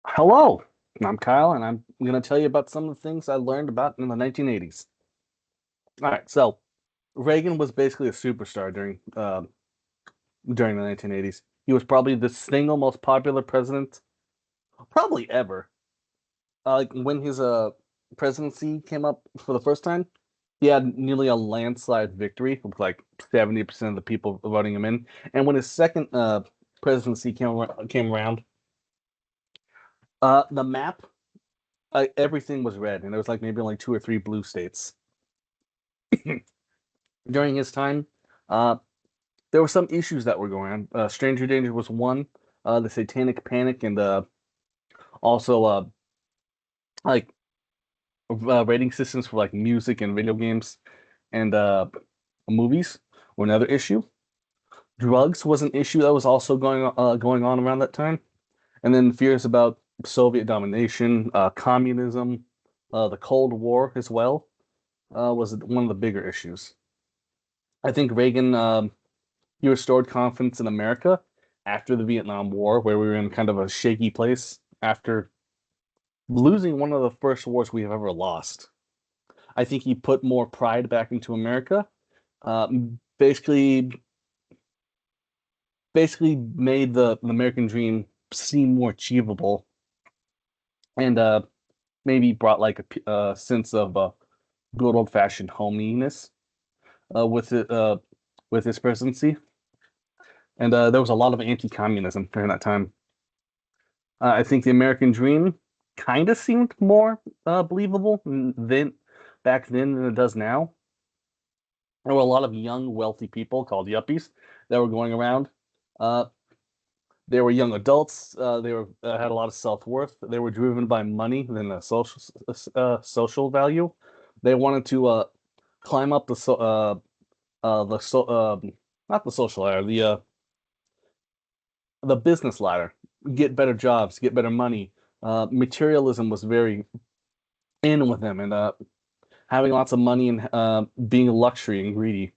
Hello, I'm Kyle, and I'm going to tell you about some of the things I learned about in the 1980s. All right, so Reagan was basically a superstar during the 1980s. He was probably the single most popular president probably ever. Like when his presidency came up for the first time, he had nearly a landslide victory with like 70% of the people voting him in. And when his second presidency came around, the map everything was red, and there was like maybe only two or three blue states. During his time, uh, there were some issues that were going on. Stranger Danger was one, the Satanic Panic, and also like rating systems for like music and video games and movies were another issue. Drugs was an issue that was also going on around that time, and then fears about Soviet domination, communism, the Cold War as well was one of the bigger issues. I think Reagan he restored confidence in America after the Vietnam War, where we were in kind of a shaky place after losing one of the first wars we have ever lost. I think he put more pride back into America. Uh, basically, basically made the American dream seem more achievable, and maybe brought like a sense of good old fashioned hominess with it with his presidency. And there was a lot of anti-communism during that time. I think the American dream kind of seemed more believable then back then than it does now. There were a lot of young, wealthy people called yuppies that were going around. Uh, they were young adults. They were had a lot of self-worth. They were driven by money than a social value. They wanted to climb up the so not the social ladder, the business ladder, get better jobs, get better money. Materialism was very in with them, and having lots of money and being luxury and greedy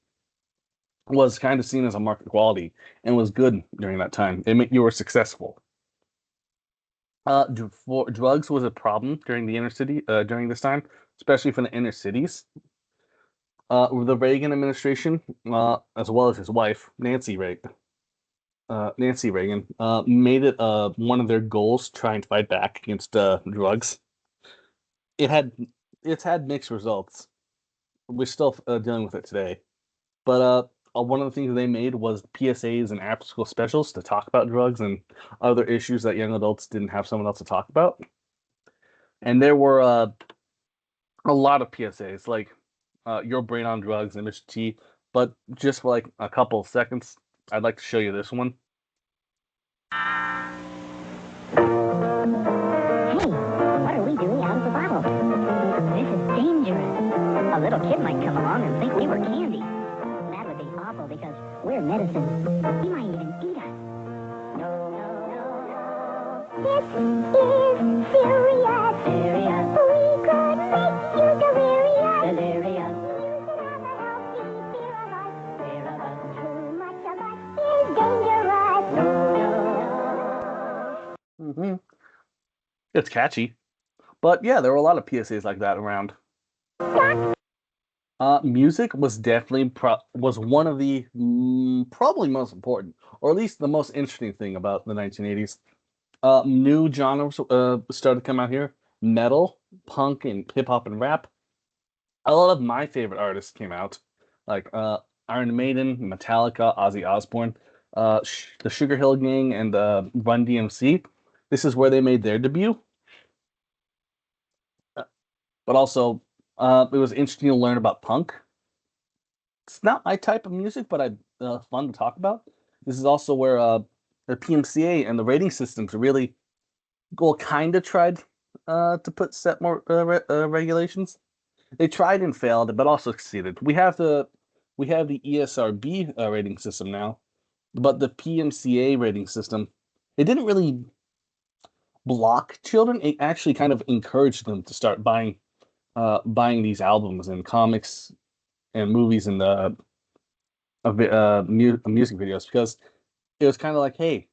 was kind of seen as a market quality and was good during that time. It meant you were successful. Drugs was a problem during the inner city during this time, especially for the inner cities. The Reagan administration, as well as his wife Nancy Reagan, made it one of their goals to try and fight back against drugs. It had it's had mixed results. We're still dealing with it today. But one of the things they made was PSAs and after school specials to talk about drugs and other issues that young adults didn't have someone else to talk about. And there were a lot of PSAs like your brain on drugs and Mr. T. But just for like a couple of seconds, I'd like to show you this one. Hey, what are we doing out of the bottle? This is dangerous. A little kid might come along and think we were candy. That would be awful because we're medicine. He might even eat us. No, no, no, no. This is serious. Serious. We could make you delirious. Delirious. Using up a healthy fear of us. Fear of us. Too much of us is dangerous. No, no, no. Hmm. It's catchy, but yeah, there were a lot of PSAs like that around. Music was definitely was one of the probably most important, or at least the most interesting thing about the 1980s. New genres started to come out here: metal, punk, and hip hop and rap. A lot of my favorite artists came out, like Iron Maiden, Metallica, Ozzy Osbourne, the Sugar Hill Gang, and Run DMC. This is where they made their debut. But also, it was interesting to learn about punk. It's not my type of music, but fun to talk about. This is also where the PMCA and the rating systems really well kind of tried to put set more regulations. They tried and failed, but also succeeded. We have the ESRB rating system now, but the PMCA rating system it didn't really block children. It actually kind of encouraged them to start buying these albums and comics and movies and music videos because it was kind of like, hey,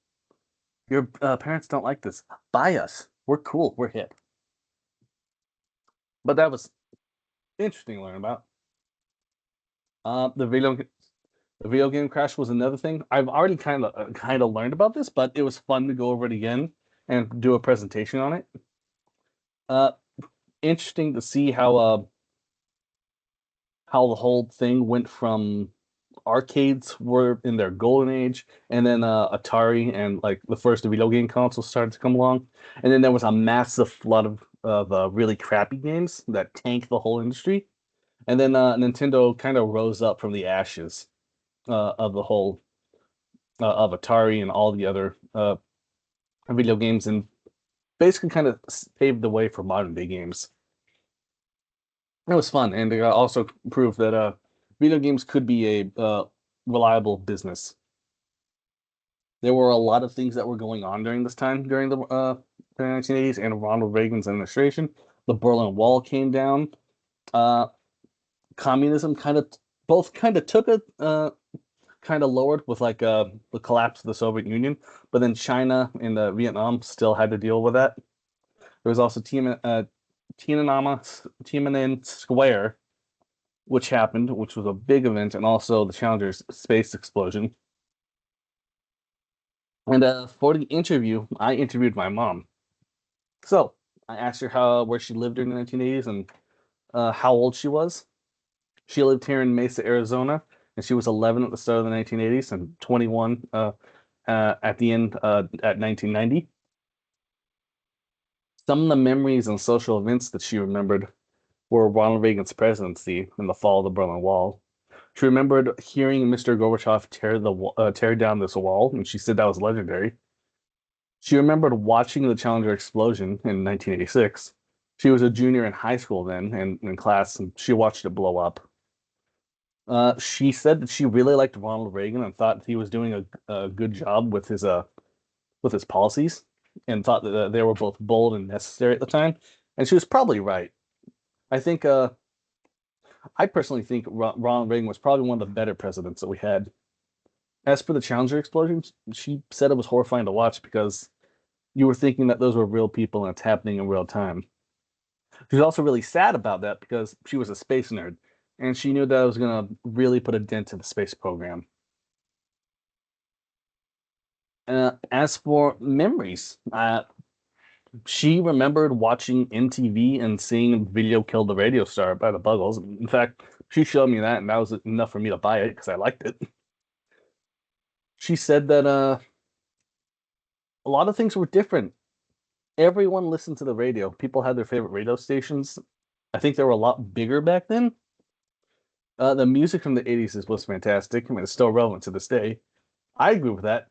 your parents don't like this. Buy us. We're cool. We're hip. But that was interesting to learn about. The video game crash was another thing. I've already kind of learned about this, but it was fun to go over it again and do a presentation on it. Uh, Interesting to see how the whole thing went from arcades were in their golden age, and then Atari and like the first video game consoles started to come along, and then there was a massive flood of really crappy games that tanked the whole industry, and then Nintendo kind of rose up from the ashes of the whole of Atari and all the other video games, and basically kind of paved the way for modern day games. It was fun, and it also proved that video games could be a reliable business. There were a lot of things that were going on during this time, during the 1980s and Ronald Reagan's administration. The Berlin Wall came down. Uh, Communism kind of took a kind of lowered with like the collapse of the Soviet Union, but then China and Vietnam still had to deal with that. There was also Tiananmen Square, which happened, which was a big event, and also the Challenger's space explosion. And for the interview, I interviewed my mom. So I asked her where she lived during the 1980s and how old she was. She lived here in Mesa, Arizona, and she was 11 at the start of the 1980s and 21 at the end at 1990. Some of the memories and social events that she remembered were Ronald Reagan's presidency and the fall of the Berlin Wall. She remembered hearing Mr. Gorbachev tear down this wall, and she said that was legendary. She remembered watching the Challenger explosion in 1986. She was a junior in high school then, and in class, and she watched it blow up. She said that she really liked Ronald Reagan and thought he was doing a good job with his policies, and thought that they were both bold and necessary at the time. And she was probably right. I think I personally think Ronald Reagan was probably one of the better presidents that we had. As for the Challenger explosions, she said it was horrifying to watch because you were thinking that those were real people and it's happening in real time. She was also really sad about that because she was a space nerd and she knew that it was going to really put a dent in the space program. As for memories, she remembered watching MTV and seeing Video Killed the Radio Star by the Buggles. In fact, she showed me that, and that was enough for me to buy it because I liked it. She said that a lot of things were different. Everyone listened to the radio. People had their favorite radio stations. I think they were a lot bigger back then. The music from the 80s was fantastic. I mean, it's still relevant to this day. I agree with that.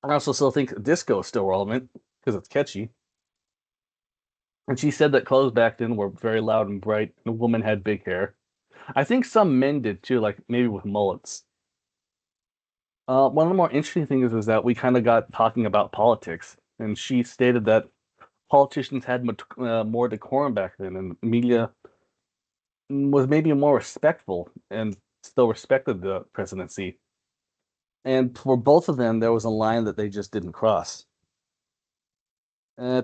I also still think disco is still relevant because it's catchy. And she said that clothes back then were very loud and bright, and women had big hair. I think some men did too, like maybe with mullets. One of the more interesting things is that we kind of got talking about politics, and she stated that politicians had more decorum back then, and media was maybe more respectful and still respected the presidency. And for both of them, there was a line that they just didn't cross. Uh,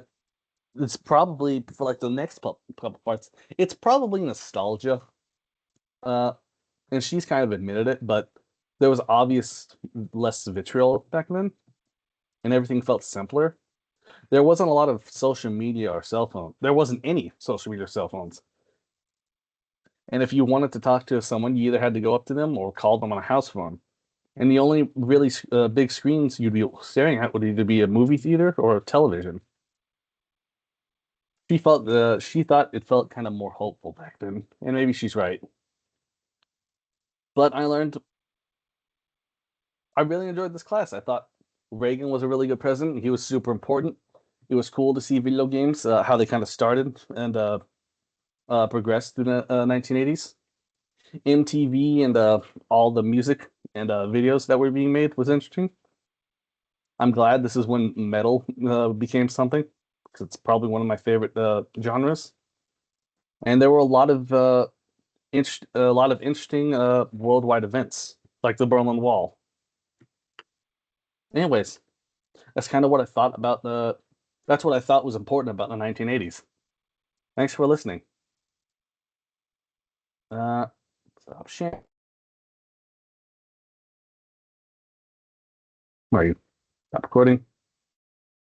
it's probably for like the next couple parts. It's probably nostalgia, uh, and she's kind of admitted it. But there was obvious less vitriol back then, and everything felt simpler. There wasn't a lot of social media or cell phone. There wasn't any social media or cell phones. And if you wanted to talk to someone, you either had to go up to them or call them on a house phone. And the only really big screens you'd be staring at would either be a movie theater or a television. She thought it felt kind of more hopeful back then, and maybe she's right. But I really enjoyed this class. I thought Reagan was a really good president. He was super important. It was cool to see video games, how they kind of started and progressed through the 1980s. MTV and all the music and videos that were being made was interesting. I'm glad this is when metal became something because it's probably one of my favorite genres. And there were a lot of interesting worldwide events like the Berlin Wall. Anyways, that's kind of what I thought about the That's what I thought was important about the 1980s. Thanks for listening. Uh, Stop sharing. Where are you? Stop recording.